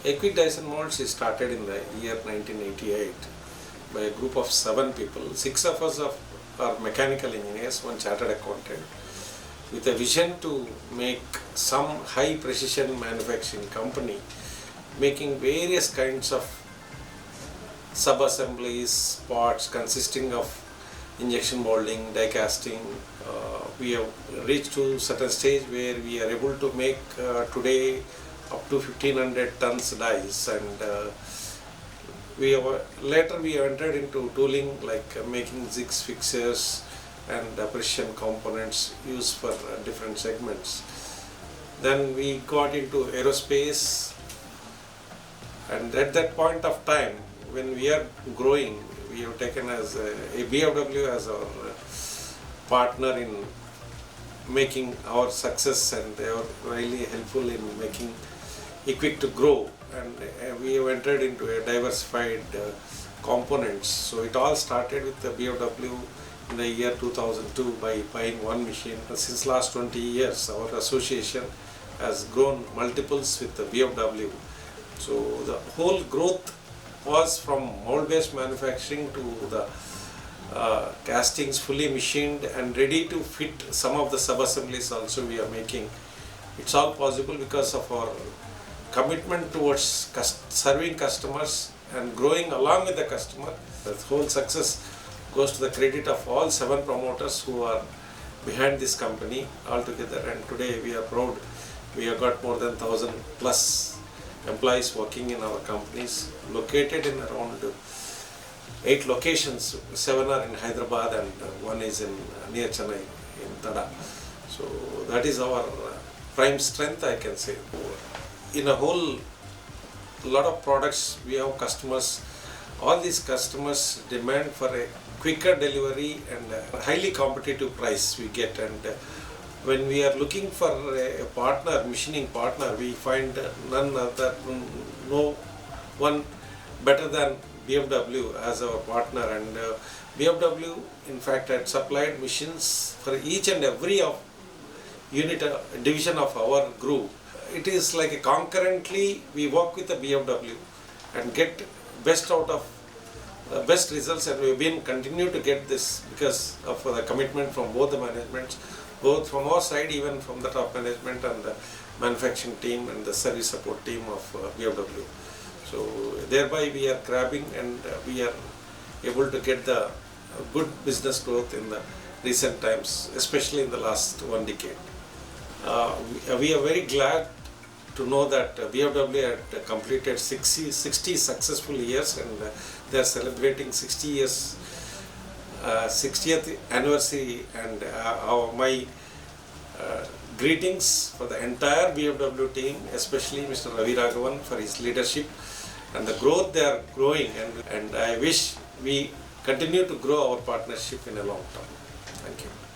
EQIC Dyson molds is started in the year 1988 by a group of 7 people. 6 of us are mechanical engineers, 1 chartered accountant, with a vision to make some high precision manufacturing company making various kinds of sub-assemblies, parts consisting of injection molding, die casting. We have reached to certain stage where we are able to make today up to 1500 tons dies, and later we entered into tooling like making jigs, fixtures and precision components used for different segments. Then we got into aerospace, and at that point of time when we are growing, we have taken as a BFW as our partner in making our success, and they are really helpful in making EQIC to grow, and we have entered into a diversified components. So it all started with the BFW in the year 2002 by buying one machine. Since last 20 years our association has grown multiples with the BFW. So the whole growth was from mold based manufacturing to the castings fully machined and ready to fit. Some of the sub-assemblies also we are making. It's all possible because of our commitment towards serving customers and growing along with the customer. The whole success goes to the credit of all 7 promoters who are behind this company altogether, and today we are proud. We have got more than 1000 plus employees working in our companies, located in around 8 locations. 7 are in Hyderabad and 1 is in near Chennai in Tada. So that is our prime strength, I can say. In a whole lot of products we have customers. All these customers demand for a quicker delivery and a highly competitive price we get, and when we are looking for a partner, machining partner, we find no one better than BFW as our partner. And BFW in fact had supplied machines for each and every division of our group. It is like a concurrently we work with the BFW and get best out of best results, and we have been continue to get this because of the commitment from both the managements, both from our side, even from the top management and the manufacturing team and the service support team of BFW. So thereby we are grabbing, and we are able to get the good business growth in the recent times, especially in the last 1 decade. We are very glad to know that BFW had completed 60 successful years, and they are celebrating 60 years, 60th anniversary, and my greetings for the entire BFW team, especially Mr. Ravi Raghavan for his leadership and the growth they are growing, and I wish we continue to grow our partnership in a long term. Thank you.